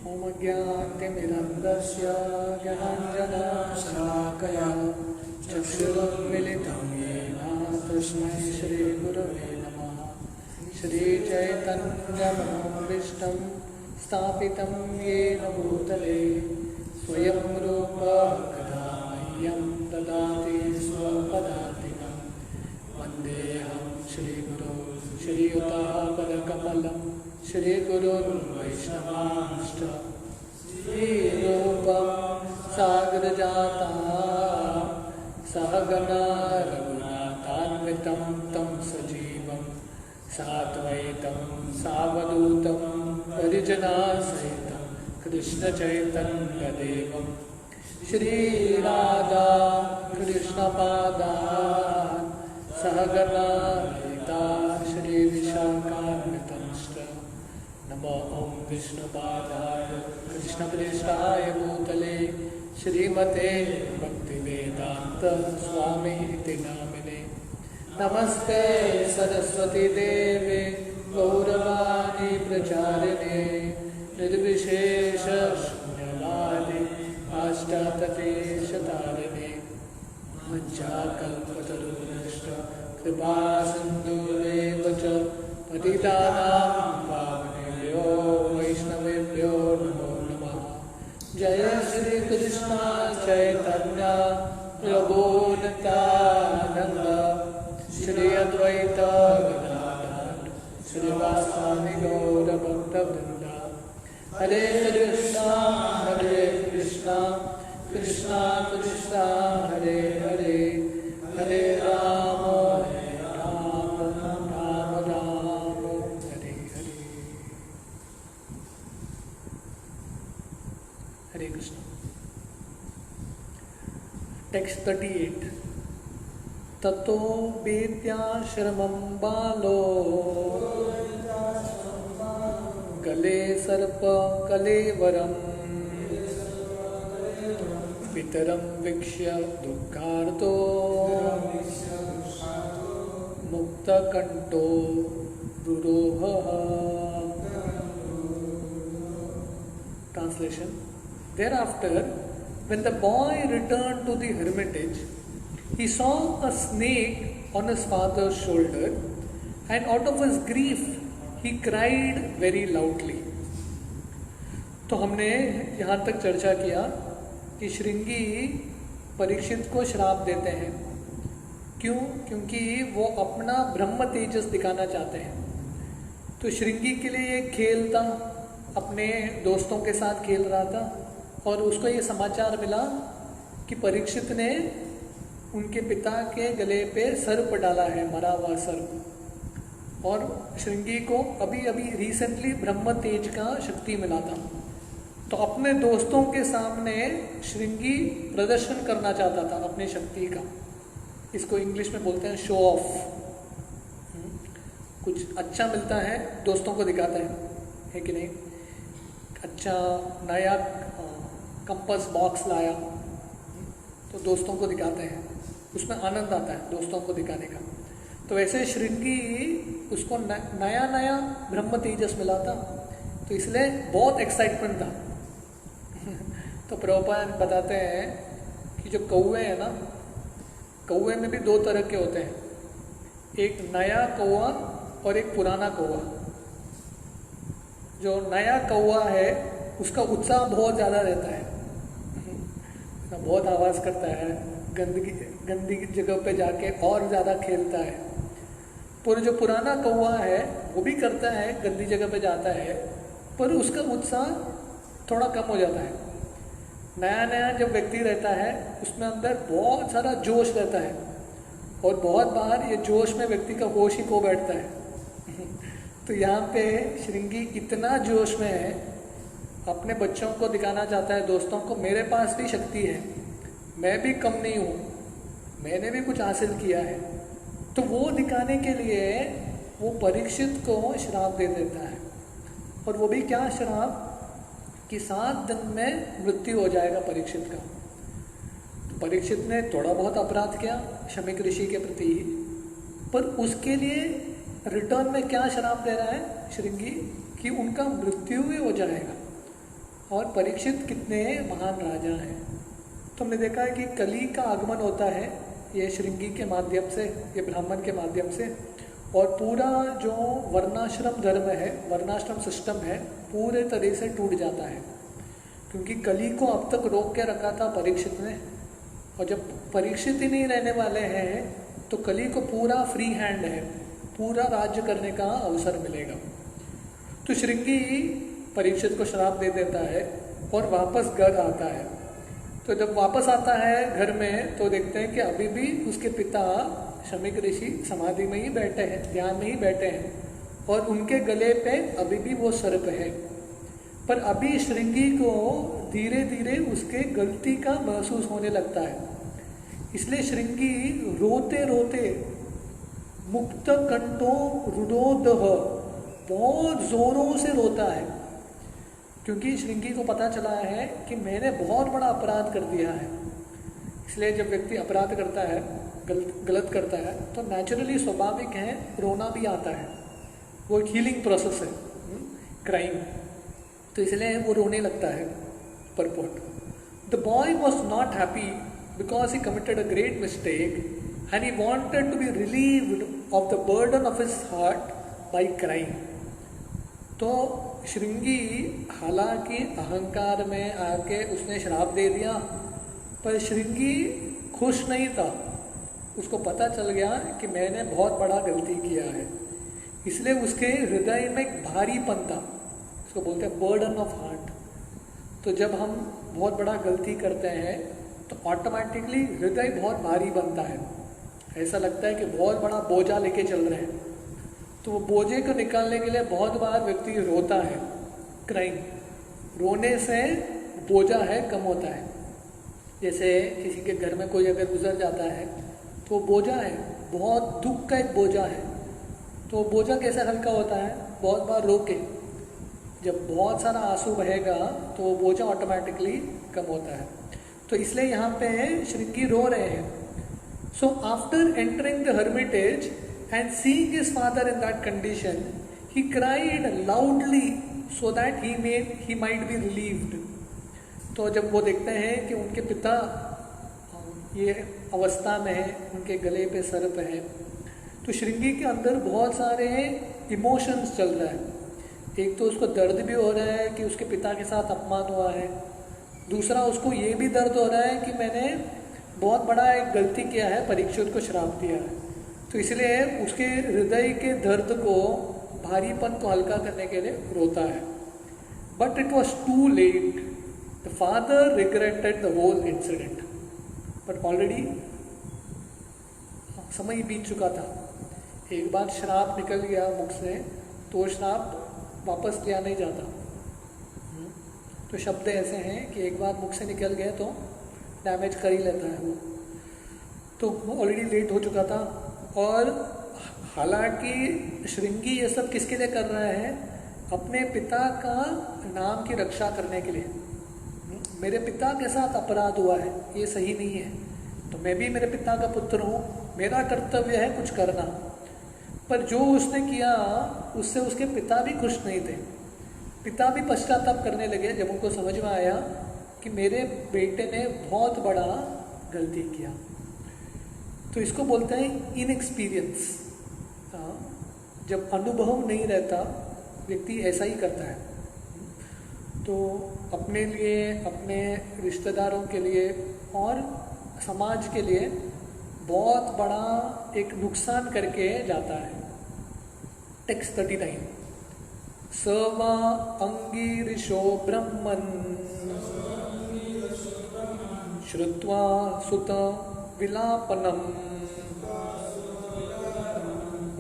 ॐ ज्ञानतिमिरन्दस्य ज्ञानाञ्जनशलाकया चक्षुरुन्मिलितं येन तस्मै श्रीगुरवे नमः। श्रीचैतन्यमनोभीष्टं स्थापितं येन भूतले स्वयं रूप कदा मह्यं ददाति स्वपदातिकं। वन्देऽहं श्रीगुरो श्रीयुतापदकमलं श्रीगुरुर्वैष्णवांश्च श्रीरूपं सागरजाता सहगना रघुनाथान्वितं तं सजीवं साद्वैतं सावधूतं परिजनासहितं कृष्णचैतन्यदेवं श्रीराधा कृष्णपादान् सहगना ललिता श्रीविशाखान्वितंश्च। नमो ॐ विष्णुपादाय कृष्णप्रेष्ठाय भूतले श्रीमते भक्तिवेदान्त स्वामीति नामिने। नमस्ते सरस्वती देवे गौरवाणी प्रचारिणे निर्विशेष शून्यवादी पाश्चात्यदेशतारिणे। वञ्चाकल्पतरुभ्यश्च कृपा सिन्धुरेव च पतितानां पावनेभ्यो वैष्णवेभ्यो नमो नमः। जय श्री कृष्ण चैतन्य प्रभु नित्यानंद श्री अद्वैत गदाधर श्रीवासादि गौर भक्तवृंद। हरे कृष्णा कृष्णा कृष्णा हरे हरे हरे राम राम राम हरे हरे। हरे कृष्ण। टेक्स्ट 38। ततो वेद्याश्रमं बालो गले सर्प कलेवरम् पितरं वीक्ष्य दुःखार्तो मुक्तकण्ठो रुरोहः। Translation. Thereafter, when the boy returned to the hermitage, he saw a snake on his father's shoulder, and out of his grief, he cried very loudly. तो हमने यहाँ तक चर्चा किया कि श्रृंगी परीक्षित को श्राप देते हैं। क्यों? क्योंकि वो अपना ब्रह्म तेजस दिखाना चाहते हैं। तो श्रृंगी के लिए एक खेल था, अपने दोस्तों के साथ खेल रहा था और उसको ये समाचार मिला कि परीक्षित ने उनके पिता के गले पे सर्प डाला है, मरा हुआ सर्प। और श्रृंगी को अभी अभी रिसेंटली ब्रह्म तेज का शक्ति मिला था। तो अपने दोस्तों के सामने श्रृंगी प्रदर्शन करना चाहता था अपनी शक्ति का। इसको इंग्लिश में बोलते हैं शो ऑफ। कुछ अच्छा मिलता है दोस्तों को दिखाता है कि नहीं? अच्छा नया कंपास बॉक्स लाया तो दोस्तों को दिखाते हैं, उसमें आनंद आता है दोस्तों को दिखाने का। तो वैसे श्रृंगी उसको नया ब्रह्म तेजस मिला था, तो इसलिए बहुत एक्साइटमेंट था। तो प्रभुपाद बताते हैं कि जो कौवे हैं ना, कौवे में भी दो तरह के होते हैं, एक नया कौवा और एक पुराना कौवा। जो नया कौवा है उसका उत्साह बहुत ज़्यादा रहता है, बहुत आवाज़ करता है, गंदी जगह पे जाके और ज़्यादा खेलता है। पर जो पुराना कौवा है वो भी करता है, गंदी जगह पे जाता है, पर उसका उत्साह थोड़ा कम हो जाता है। नया जब व्यक्ति रहता है उसमें अंदर बहुत सारा जोश रहता है और बहुत बार ये जोश में व्यक्ति का होश ही खो बैठता है। तो यहाँ पे श्रृंगी इतना जोश में है, अपने बच्चों को दिखाना चाहता है, दोस्तों को, मेरे पास भी शक्ति है, मैं भी कम नहीं हूँ, मैंने भी कुछ हासिल किया है। तो वो दिखाने के लिए वो परीक्षित को श्राप दे देता है। और वो भी क्या श्राप? कि 7 दिन में मृत्यु हो जाएगा परीक्षित का। तो परीक्षित ने थोड़ा बहुत अपराध किया शमीक ऋषि के प्रति, पर उसके लिए रिटर्न में क्या श्राप दे रहा है श्रृंगी? कि उनका मृत्यु भी हो जाएगा। और परीक्षित कितने महान राजा हैं। तो हमने देखा है कि कली का आगमन होता है ये श्रृंगी के माध्यम से, ये ब्राह्मण के माध्यम से, और पूरा जो वर्णाश्रम धर्म है, वर्णाश्रम सिस्टम है, पूरे तरह से टूट जाता है, क्योंकि कली को अब तक रोक के रखा था परीक्षित ने। और जब परीक्षित ही नहीं रहने वाले हैं तो कली को पूरा फ्री हैंड है, पूरा राज्य करने का अवसर मिलेगा। तो श्रृंगी परीक्षित को श्राप दे देता है और वापस घर आता है। तो जब वापस आता है घर में तो देखते हैं कि अभी भी उसके पिता शमीक ऋषि समाधि में ही बैठे हैं, ध्यान में ही बैठे हैं, और उनके गले पे अभी भी वो सर्प है। पर अभी श्रृंगी को धीरे धीरे उसके गलती का महसूस होने लगता है, इसलिए श्रृंगी रोते रोते मुक्त कंठो रुदोदह बहुत जोरों से रोता है, क्योंकि श्रृंगी को पता चला है कि मैंने बहुत बड़ा अपराध कर दिया है। इसलिए जब व्यक्ति अपराध करता है, गलत करता है, तो नेचुरली स्वाभाविक है रोना भी आता है, वो एक हीलिंग प्रोसेस है क्राइम। तो इसलिए वो रोने लगता है purport. The boy was not happy because he committed a great mistake and he wanted to be relieved of the burden of his heart by crying. तो श्रृंगी हालांकि अहंकार में आके उसने श्राप दे दिया, पर श्रृंगी खुश नहीं था। उसको पता चल गया कि मैंने बहुत बड़ा गलती किया है, इसलिए उसके हृदय में एक भारीपन था, उसको बोलते हैं बर्डन ऑफ हार्ट। तो जब हम बहुत बड़ा गलती करते हैं तो ऑटोमेटिकली हृदय बहुत भारी बनता है, ऐसा लगता है कि बहुत बड़ा बोझा लेके चल रहे हैं। तो वो बोझे को निकालने के लिए बहुत बार व्यक्ति रोता है, क्राइम। रोने से बोझा है कम होता है। जैसे किसी के घर में कोई अगर गुजर जाता है तो वो बोझा है, बहुत दुख का एक बोझा है, तो बोझा कैसे हल्का होता है, बहुत बार रो के। जब बहुत सारा आंसू बहेगा तो वो बोझा ऑटोमेटिकली कम होता है। तो इसलिए यहाँ पे श्रृंगी रो रहे हैं। So after entering the Hermitage and seeing his father in that condition he cried loudly so that he might be relieved. तो जब वो देखते हैं कि उनके पिता ये अवस्था में है, उनके गले पे सर्प है, तो श्रृंगी के अंदर बहुत सारे इमोशंस चल रहा है। एक तो उसको दर्द भी हो रहा है कि उसके पिता के साथ अपमान हुआ है, दूसरा उसको ये भी दर्द हो रहा है कि मैंने बहुत बड़ा एक गलती किया है, परीक्षित को श्राप दिया है। तो इसलिए उसके हृदय के दर्द को, भारीपन को हल्का करने के लिए रोता है। But it was too late, the father regretted the whole incident. But already समय बीत चुका था, एक बार श्राप निकल गया मुख से तो श्राप वापस लिया नहीं जाता। तो शब्द ऐसे हैं कि एक बार मुख से निकल गए तो डैमेज कर ही लेता है वो। तो ऑलरेडी लेट हो चुका था। और हालांकि श्रृंगी ये सब किसके लिए कर रहा है, अपने पिता का नाम की रक्षा करने के लिए। मेरे पिता के साथ अपराध हुआ है, ये सही नहीं है, तो मैं भी मेरे पिता का पुत्र हूँ, मेरा कर्तव्य है कुछ करना। पर जो उसने किया उससे उसके पिता भी खुश नहीं थे। पिता भी पश्चाताप करने लगे जब उनको समझ में आया कि मेरे बेटे ने बहुत बड़ा गलती किया। तो इसको बोलते हैं इनएक्सपीरियंस। जब अनुभव नहीं रहता व्यक्ति ऐसा ही करता है। तो अपने लिए, अपने रिश्तेदारों के लिए और समाज के लिए बहुत बड़ा एक नुकसान करके जाता है। टेक्स्ट 39 सवा अंगीरिशो ब्रह्मन् श्रुत्वा सुत विलापनम्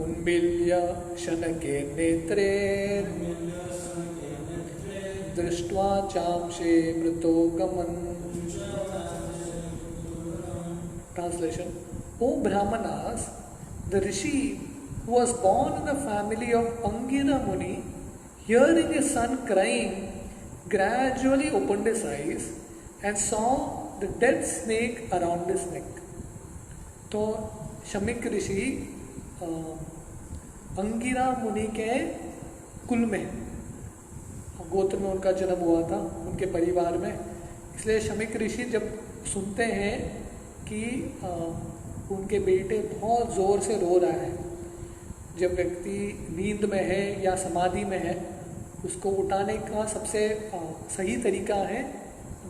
उन्मील्य शनके नेत्रे दृष्ट्वा चांशे मृतो गमन्। Translation: O Brahmanas, the rishi who was born in the family of Angira Muni, hearing his son crying, gradually opened his eyes and saw the dead snake around his neck. तो शमीक ऋषि अंगिरा मुनि के कुल में, गोत्र में उनका जन्म हुआ था, उनके परिवार में। इसलिए शमीक ऋषि जब सुनते हैं कि उनके बेटे बहुत ज़ोर से रो रहा है, जब व्यक्ति नींद में है या समाधि में है, उसको उठाने का सबसे सही तरीका है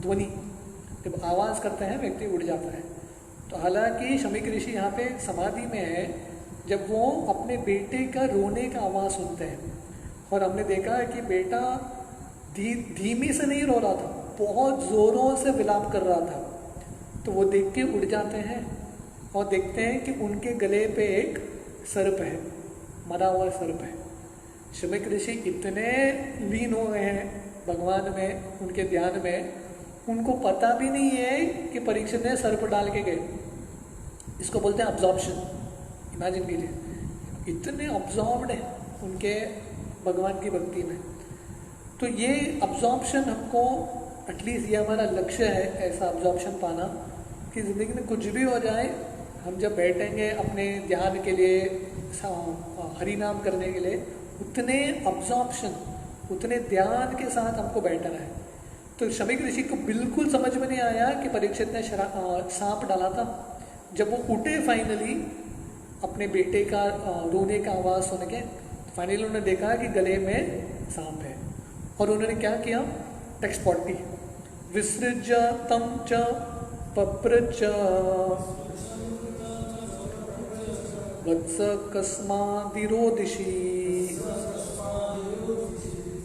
ध्वनि। जब आवाज़ करते हैं व्यक्ति उठ जाता है। तो हालांकि शमीक ऋषि यहाँ पे समाधि में है, जब वो अपने बेटे का रोने का आवाज़ सुनते हैं, और हमने देखा है कि बेटा धीमी से नहीं रो रहा था, बहुत ज़ोरों से विलाप कर रहा था। तो वो देख के उठ जाते हैं और देखते हैं कि उनके गले पे एक सर्प है, मरा हुआ सर्प है। शमीक ऋषि इतने लीन हो गए हैं भगवान में, उनके ध्यान में, उनको पता भी नहीं है कि परीक्षित ने सर्प डाल के गए। इसको बोलते हैं अब्जॉर्प्शन। इमेजिन कीजिए, इतने अब्जॉर्ब्ड है उनके भगवान की भक्ति में। तो ये अब्जॉर्प्शन हमको, एटलीस्ट ये हमारा लक्ष्य है, ऐसा अब्जॉर्प्शन पाना कि ज़िंदगी में कुछ भी हो जाए, हम जब बैठेंगे अपने ध्यान के लिए, हरि नाम करने के लिए, उतने अब्जॉर्प्शन, उतने ध्यान के साथ हमको बैठना है। तो शमीक ऋषि को बिल्कुल समझ में नहीं आया कि परीक्षित ने सांप डाला था। जब वो उठे फाइनली अपने बेटे का रोने का आवाज़ सुन के, फाइनली उन्होंने देखा कि गले में सांप है। और उन्होंने क्या किया, टेक्स्ट 40, विसृज तम च पप्रच वत्स कस्मादिरोदिषि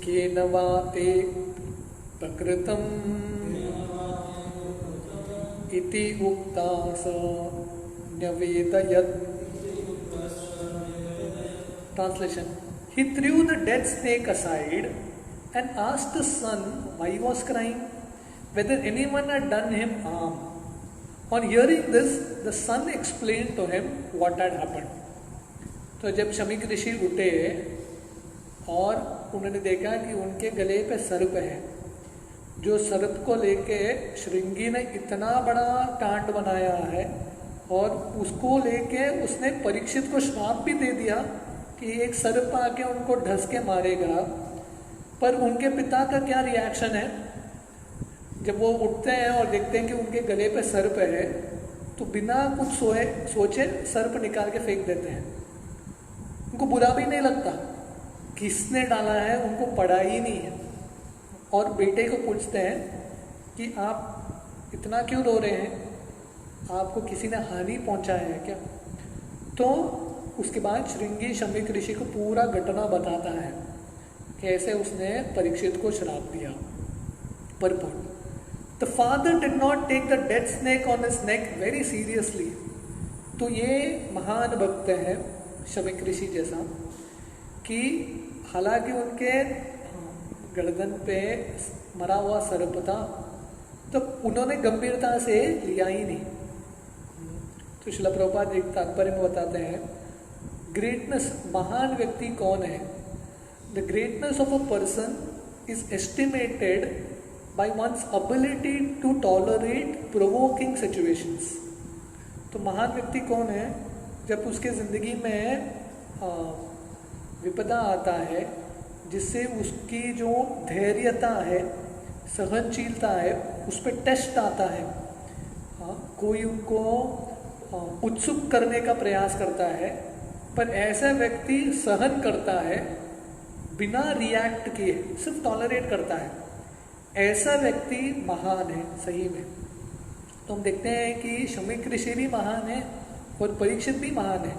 केन वा ते प्रकृतम् इति उक्ता स न्यवेदयत्। Translation: He threw the dead snake aside and asked the son why he was crying, whether anyone had done him harm. On hearing this, the son explained to him what had happened. तो जब शमीक ऋषि उठे और उन्होंने देखा कि उनके गले पे सर्प है, जो सर्प को लेके श्रृंगी ने इतना बड़ा कांड बनाया है, और उसको लेके उसने परीक्षित को श्राप भी दे दिया कि एक सर्प आके उनको ढस के मारेगा। पर उनके पिता का क्या रिएक्शन है, जब वो उठते हैं और देखते हैं कि उनके गले पे सर्प है, तो बिना कुछ सोचे सर्प निकाल के फेंक देते हैं। उनको बुरा भी नहीं लगता, किसने डाला है उनको पड़ा ही नहीं है। और बेटे को पूछते हैं कि आप इतना क्यों रो रहे हैं, आपको किसी ने हानि पहुंचाया है क्या? तो उसके बाद श्रृंगी शमीक ऋषि को पूरा घटना बताता है, कैसे उसने परीक्षित को श्राप दिया। Purport: The father did not take the dead snake on his neck very seriously. तो ये महान भक्त है शमीक ऋषि जैसा, कि हालांकि उनके गर्दन पे मरा हुआ सर्प था, तो उन्होंने गंभीरता से लिया ही नहीं। तो श्रील प्रभुपाद एक तात्पर्य में बताते हैं, ग्रेटनेस, महान व्यक्ति कौन है? The greatness of a person is estimated by one's ability to tolerate provoking situations. तो महान व्यक्ति कौन है? जब उसके ज़िंदगी में विपदा आता है, जिससे उसकी जो धैर्यता है, सहनशीलता है, उस पर टेस्ट आता है। कोई उनको उत्सुक करने का प्रयास करता है, पर ऐसा व्यक्ति सहन करता है बिना रिएक्ट किए, सिर्फ टॉलरेट करता है। ऐसा व्यक्ति महान है सही में। तो हम देखते हैं कि शमीक ऋषि भी महान है और परीक्षित भी महान है।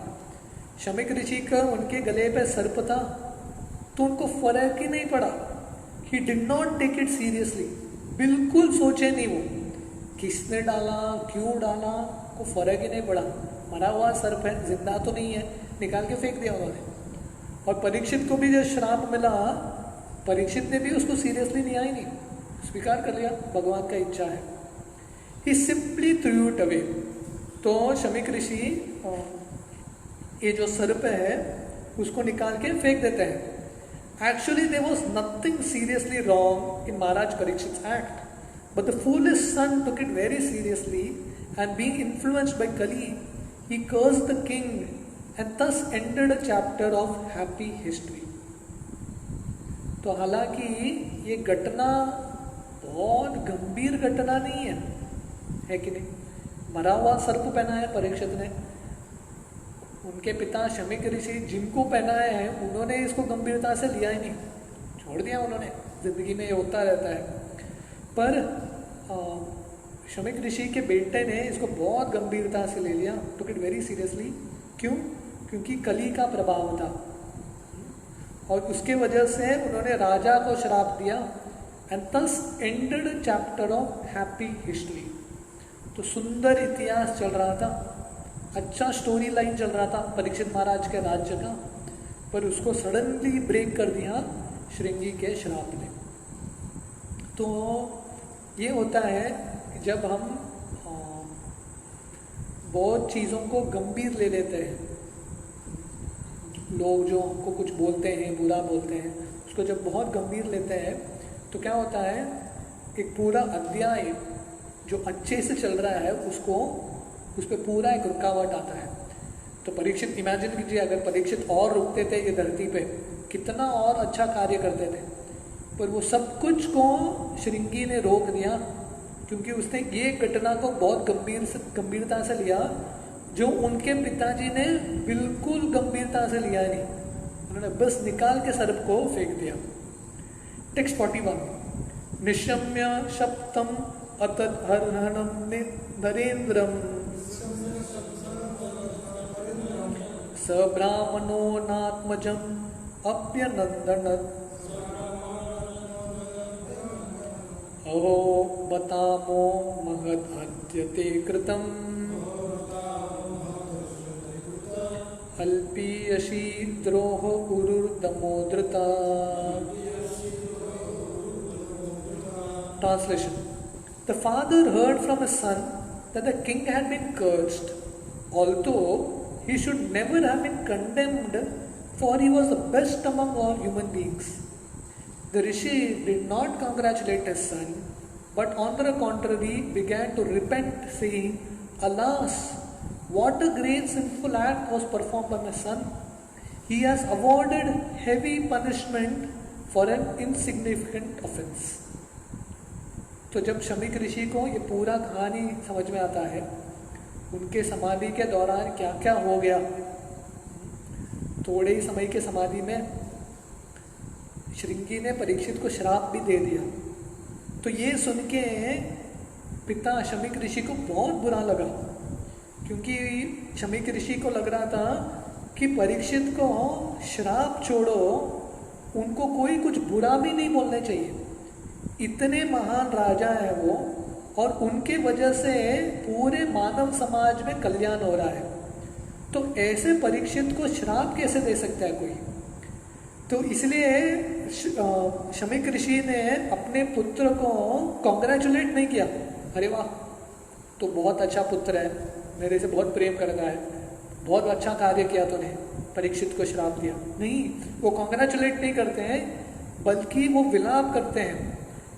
शमीक ऋषि का उनके गले पे सर्प था, तो उनको फर्क ही नहीं पड़ा। He did not take it seriously, बिल्कुल सोचे नहीं वो किसने डाला, क्यों डाला, को फर्क ही नहीं पड़ा। मरा हुआ सर्प है, जिंदा तो नहीं है, निकाल के फेंक दिया उन्होंने। और परीक्षित को भी जो श्राप मिला, परीक्षित ने भी उसको सीरियसली लिया ही नहीं, स्वीकार कर लिया, भगवान का इच्छा है। ही सिंपली थ्रू इट अवे। तो शमीक ऋषि ये जो सर्प है उसको निकाल के फेंक देते हैं। Actually there was nothing seriously wrong in Maharaj Parikshit act, but the foolish son took it very seriously and being influenced by Kali he cursed the king and thus ended a chapter of happy history. तो हालांकि ये घटना बहुत गंभीर घटना नहीं है कि नहीं? मरा हुआ सर्प पहना है परीक्षित ने, उनके पिता शमीक ऋषि जिनको पहनाए हैं उन्होंने इसको गंभीरता से लिया ही नहीं, छोड़ दिया उन्होंने। जिंदगी में ये होता रहता है, पर शमीक ऋषि के बेटे ने इसको बहुत गंभीरता से ले लिया, टुक इट वेरी सीरियसली। क्यों? क्योंकि कली का प्रभाव था और उसके वजह से उन्होंने राजा को श्राप दिया। And thus ended chapter of happy history. तो सुंदर इतिहास चल रहा था, अच्छा स्टोरी लाइन चल रहा था परीक्षित महाराज के राज्य का, पर उसको सडनली ब्रेक कर दिया श्रृंगी के श्राप ने। तो ये होता है कि जब हम बहुत चीज़ों को गंभीर ले लेते हैं, लोग जो हमको कुछ बोलते हैं, बुरा बोलते हैं, उसको जब बहुत गंभीर लेते हैं तो क्या होता है, एक पूरा अध्याय जो अच्छे से चल रहा है उसको उस पर पूरा एक रुकावट आता है। तो परीक्षित, इमेजिन कीजिए अगर परीक्षित और रुकते थे ये धरती पे, कितना और अच्छा कार्य करते थे, पर वो सब कुछ को श्रृंगी ने रोक दिया क्योंकि उसने ये घटना को बहुत गंभीरता से लिया जो उनके पिताजी ने बिल्कुल गंभीरता से लिया नहीं। उन्होंने बस निकाल के सर्प को फेंक दिया। टेक्स्ट 41। निशम्य शप्तम अतहरणम नरेन्द्रम स ब्राह्मणो नात्मजम अभ्यनंदनत अहो बतामो महद अद्यते कृतम अल्पीयसी द्रोह उरुर्दमोद्रता। Translation. The father heard from his son that the king had been cursed, although he should never have been condemned, for he was the best among all human beings. The rishi did not congratulate his son, but on the contrary began to repent, saying, "Alas, what a great sinful act was performed by my son. He has awarded heavy punishment for an insignificant offense." तो जब शमीक ऋषि को ये पूरा कहानी समझ में आता है, उनके समाधि के दौरान क्या क्या हो गया, थोड़े ही समय के समाधि में श्रृंगी ने परीक्षित को श्राप भी दे दिया। तो ये सुन के पिता शमीक ऋषि को बहुत बुरा लगा, क्योंकि शमीक ऋषि को लग रहा था कि परीक्षित को श्राप छोड़ो, उनको कोई कुछ बुरा भी नहीं बोलना चाहिए। इतने महान राजा हैं वो, और उनके वजह से पूरे मानव समाज में कल्याण हो रहा है, तो ऐसे परीक्षित को श्राप कैसे दे सकता है कोई? तो इसलिए शमीक ऋषि ने अपने पुत्र को कॉन्ग्रेचुलेट नहीं किया, अरे वाह तो बहुत अच्छा पुत्र है, मेरे से बहुत प्रेम कर रहा है, बहुत अच्छा कार्य किया तूने, परीक्षित को श्राप दिया। नहीं, वो कॉन्ग्रेचुलेट नहीं करते हैं, बल्कि वो विलाप करते हैं,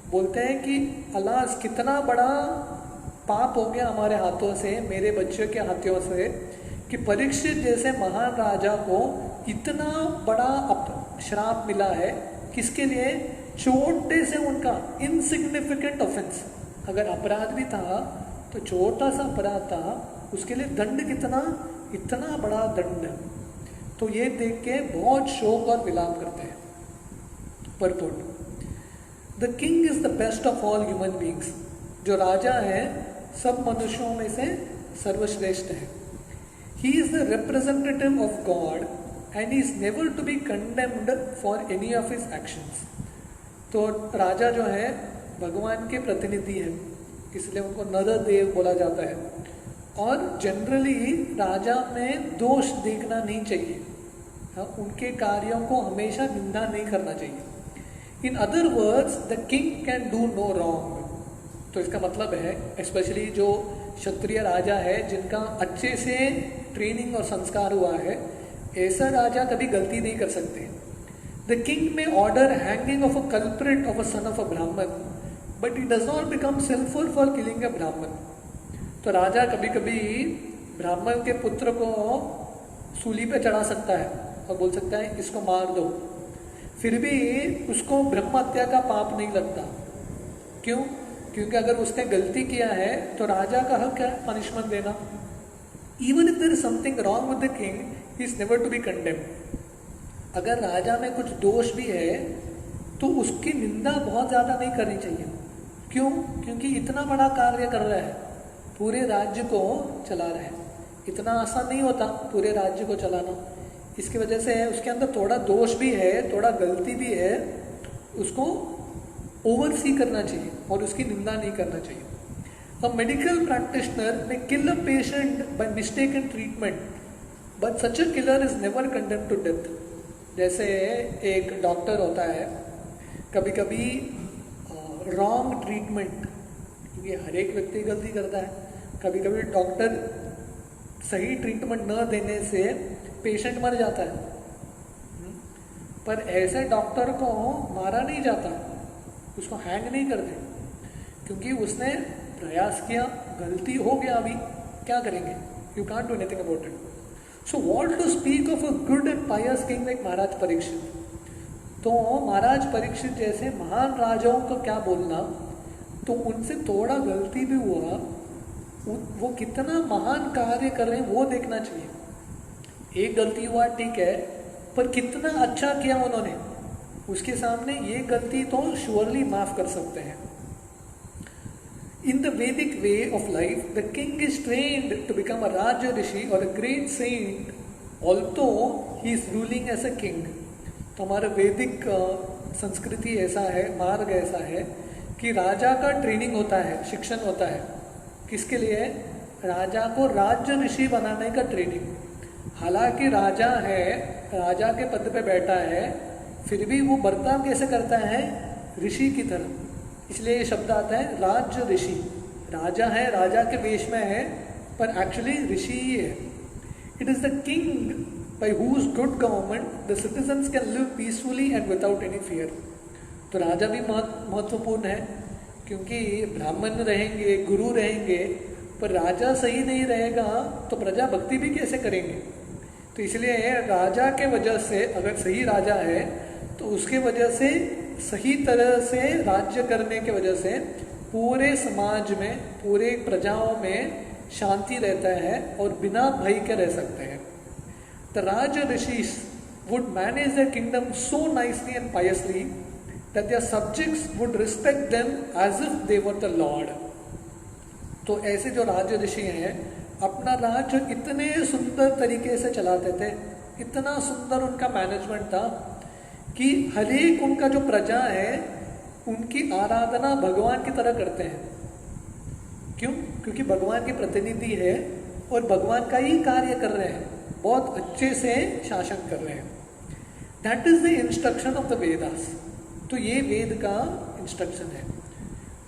बोलते हैं कि अलास कितना बड़ा पाप हो गया हमारे हाथों से, मेरे बच्चों के हाथों से, कि परीक्षित जैसे महान राजा को इतना बड़ा श्राप मिला है। किसके लिए? छोटे से उनका इनसिग्निफिकेंट ऑफेंस, अगर अपराध भी था तो छोटा सा अपराध था, उसके लिए दंड कितना, इतना बड़ा दंड। तो ये देख के बहुत शोक और विलाप करते हैं। Purport: the king is the best of all human beings. जो राजा है सब मनुष्यों में से सर्वश्रेष्ठ है। He is the representative of God and he is never to be condemned for any of his actions. तो राजा जो है भगवान के प्रतिनिधि है, इसलिए उनको नरदेव बोला जाता है। और जनरली राजा में दोष देखना नहीं चाहिए, हाँ, उनके कार्यों को हमेशा निंदा नहीं करना चाहिए। In other words the king can do no wrong. तो इसका मतलब है स्पेशली जो क्षत्रिय राजा है, जिनका अच्छे से ट्रेनिंग और संस्कार हुआ है, ऐसा राजा कभी गलती नहीं कर सकते। The king may order hanging of a culprit of a son of a Brahmin, but it does not become sinful for killing a Brahmin. तो राजा कभी कभी ब्राह्मण के पुत्र को सूली पे चढ़ा सकता है और बोल सकता है इसको मार दो, फिर भी उसको ब्रह्म हत्या का पाप नहीं लगता। क्यों? क्योंकि अगर उसने गलती किया है तो राजा का हक है पनिशमेंट देना। Even if there is something wrong with the king, he is never to be condemned. अगर राजा में कुछ दोष भी है तो उसकी निंदा बहुत ज़्यादा नहीं करनी चाहिए। क्यों? क्योंकि इतना बड़ा कार्य कर रहा है, पूरे राज्य को चला रहा है। इतना आसान नहीं होता पूरे राज्य को चलाना। इसकी वजह से उसके अंदर थोड़ा दोष भी है, थोड़ा गलती भी है, उसको ओवरसी करना चाहिए और उसकी निंदा नहीं करना चाहिए। A medical practitioner may kill a patient by mistaken treatment, but such a killer is never condemned to death. जैसे एक डॉक्टर होता है, कभी कभी रॉन्ग ट्रीटमेंट, क्योंकि हर एक व्यक्ति गलती करता है, कभी कभी डॉक्टर सही ट्रीटमेंट न देने से पेशेंट मर जाता है। पर ऐसे डॉक्टर को मारा नहीं जाता, उसको हैंग नहीं करते, क्योंकि उसने प्रयास किया, गलती हो गया, अभी क्या करेंगे? You can't do anything about it. So what to speak of a good and pious king like Maharaj Parikshit. तो महाराज परीक्षित जैसे महान राजाओं को क्या बोलना, तो उनसे थोड़ा गलती भी हुआ, वो कितना महान कार्य कर रहे हैं वो देखना चाहिए। एक गलती हुआ ठीक है, पर कितना अच्छा किया उन्होंने, उसके सामने ये गलती तो श्योरली माफ कर सकते हैं। In the Vedic way of life, the king is trained to become a Raja Rishi or a great saint, although he is ruling as a king. तो हमारा वैदिक संस्कृति ऐसा है, मार्ग ऐसा है कि राजा का ट्रेनिंग होता है, शिक्षण होता है। किसके लिए? राजा को राज्य ऋषि बनाने का ट्रेनिंग। हालांकि राजा है, राजा के पद पे बैठा है, फिर भी वो बर्ताव कैसे करता है? ऋषि की तरह। इसलिए ये शब्द आता है राज्य ऋषि। राजा है, राजा के वेश में है, पर एक्चुअली ऋषि ही है। It is the king by whose good government the citizens can live peacefully and without any fear. तो राजा भी महत्वपूर्ण है, क्योंकि ब्राह्मण रहेंगे, गुरु रहेंगे, पर राजा सही नहीं रहेगा तो प्रजा भक्ति भी कैसे करेंगे? तो इसलिए राजा के वजह से, अगर सही राजा है तो उसके वजह से, सही तरह से राज्य करने के वजह से पूरे समाज में, पूरे प्रजाओं में शांति रहता है और बिना भय के रह सकते हैं। The rajarshis would manage the kingdom so nicely and piously that their subjects would respect them as if they were the lord. तो ऐसे जो राज ऋषि हैं अपना राज्य इतने सुंदर तरीके से चलाते थे, इतना सुंदर उनका मैनेजमेंट था कि हर एक उनका जो प्रजा है उनकी आराधना भगवान की तरह करते हैं। क्यों? क्योंकि भगवान के प्रतिनिधि है और भगवान का ही कार्य कर रहे हैं, बहुत अच्छे से शासन कर रहे हैं। That is the instruction of the Vedas. तो ये वेद का इंस्ट्रक्शन है,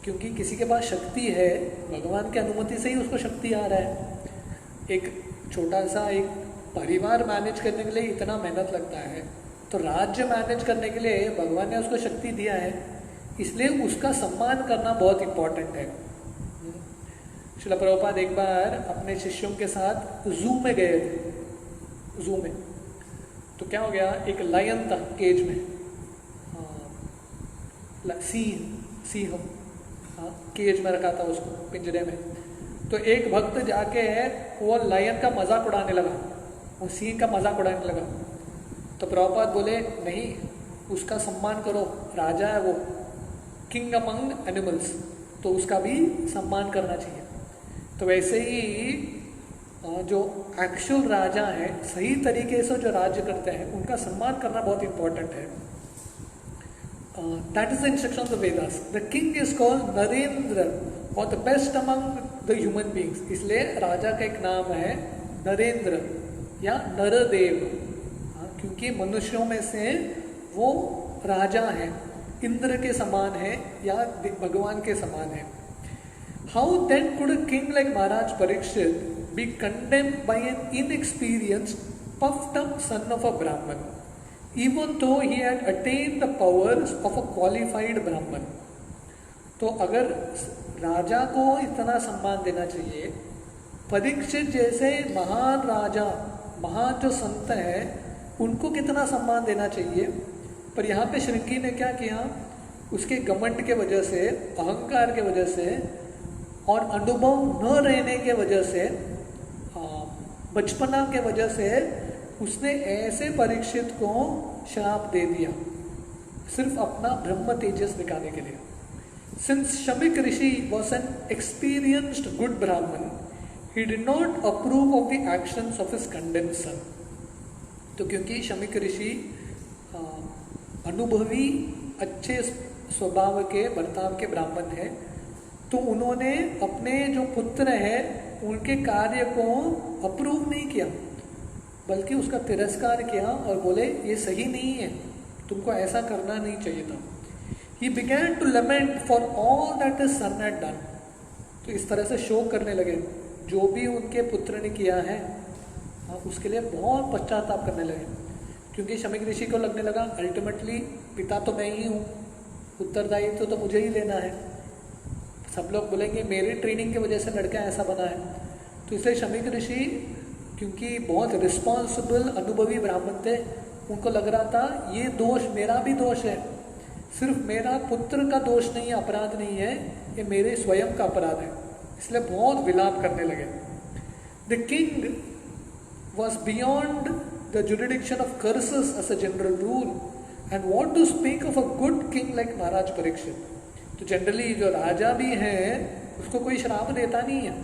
क्योंकि किसी के पास शक्ति है, भगवान की अनुमति से ही उसको शक्ति आ रहा है। एक छोटा सा एक परिवार मैनेज करने के लिए इतना मेहनत लगता है, तो राज्य मैनेज करने के लिए भगवान ने उसको शक्ति दिया है, इसलिए उसका सम्मान करना बहुत इम्पोर्टेंट है। श्रील प्रभुपाद एक बार अपने शिष्यों के साथ जू में गए थे। जू में तो क्या हो गया, एक लायन था केज में, सिंह केज में रखा था उसको, पिंजरे में। तो एक भक्त जाके वो लायन का मजाक उड़ाने लगा, वो सिंह का मजाक उड़ाने लगा। तो प्रभुपाद बोले नहीं, उसका सम्मान करो, राजा है वो, किंग अमंग एनिमल्स, तो उसका भी सम्मान करना चाहिए। तो वैसे ही जो एक्चुअल राजा है, सही तरीके से जो राज्य करते हैं, उनका सम्मान करना बहुत इंपॉर्टेंट है। That is the instruction of the Vedas. The king is called Narendra or the best among the human beings. इसलिए राजा का एक नाम है नरेंद्र या नरदेव, क्योंकि मनुष्यों में से वो राजा है, इंद्र के समान है या भगवान के समान है। How then could a king like Maharaj Parikshit be condemned by an inexperienced puffed up son of a Brahman, even though he had attained the powers of a qualified Brahman? तो अगर राजा को इतना सम्मान देना चाहिए, परीक्षित जैसे महान राजा, महान जो संत हैं, उनको कितना सम्मान देना चाहिए, पर यहाँ पे श्रृंगी ने क्या किया, उसके घमंड के वजह से, अहंकार के वजह से और अनुभव न रहने के वजह से, बचपना के वजह से उसने ऐसे परीक्षित को श्राप दे दिया, सिर्फ अपना ब्रह्म तेजस दिखाने के लिए। Since Shamik Rishi was an experienced good Brahman, he did not approve of the actions of his condemned son. तो क्योंकि शमिक ऋषि अनुभवी अच्छे स्वभाव के बर्ताव के ब्राह्मण हैं, तो उन्होंने अपने जो पुत्र हैं उनके कार्य को अप्रूव नहीं किया, बल्कि उसका तिरस्कार किया और बोले ये सही नहीं है, तुमको ऐसा करना नहीं चाहिए था। He began to lament for all that his son had done. तो इस तरह से शोक करने लगे, जो भी उनके पुत्र ने किया है उसके लिए बहुत पश्चाताप करने लगे, क्योंकि शमिक ऋषि को लगने लगा अल्टीमेटली पिता तो मैं ही हूँ, उत्तरदायित्व तो मुझे ही लेना है। सब लोग बोलेंगे मेरी ट्रेनिंग की वजह से लड़का ऐसा बना है। तो इसलिए शमिक ऋषि क्योंकि बहुत रिस्पॉन्सिबल अनुभवी ब्राह्मण थे, उनको लग रहा था ये दोष मेरा भी दोष है, सिर्फ मेरा पुत्र का दोष नहीं है, अपराध नहीं है, ये मेरे स्वयं का अपराध है। इसलिए बहुत विलाप करने लगे। The king was beyond the jurisdiction of curses as a general rule and what to speak of a good king like Maharaj Parikshit. तो जनरली जो राजा भी है उसको कोई श्राप देता नहीं है,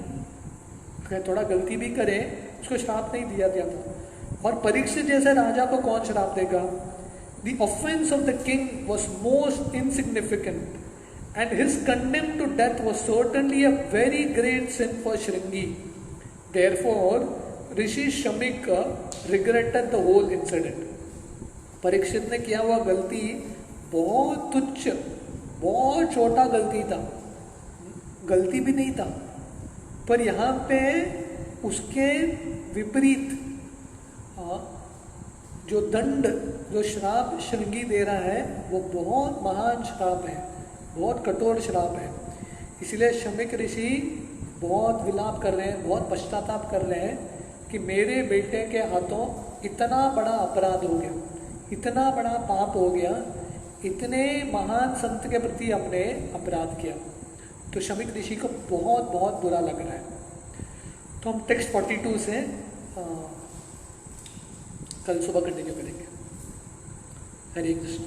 अगर थोड़ा गलती भी करे उसको श्राप नहीं दिया जाता, और परीक्षित जैसे राजा को कौन श्राप देगा। The offense of the king was most insignificant, and his condemned to death was certainly a very great sin for Shringi. Therefore, Rishi Shamik regretted the whole incident. Parikshit ने किया हुआ गलती बहुत तुच्छ, बहुत छोटा गलती था, गलती भी नहीं था, पर यहाँ पे उसके विपरीत जो दंड, जो श्राप श्रृंगी दे रहा है वो बहुत महान श्राप है, बहुत कठोर श्राप है। इसलिए शमिक ऋषि बहुत विलाप कर रहे हैं, बहुत पश्चाताप कर रहे हैं कि मेरे बेटे के हाथों इतना बड़ा अपराध हो गया, इतना बड़ा पाप हो गया, इतने महान संत के प्रति हमने अपराध किया। तो शमिक ऋषि को बहुत बहुत बुरा लग रहा है। तो हम टेक्स्ट 42 से कल सुबह कंटिन्यू करेंगे। हरे कृष्ण।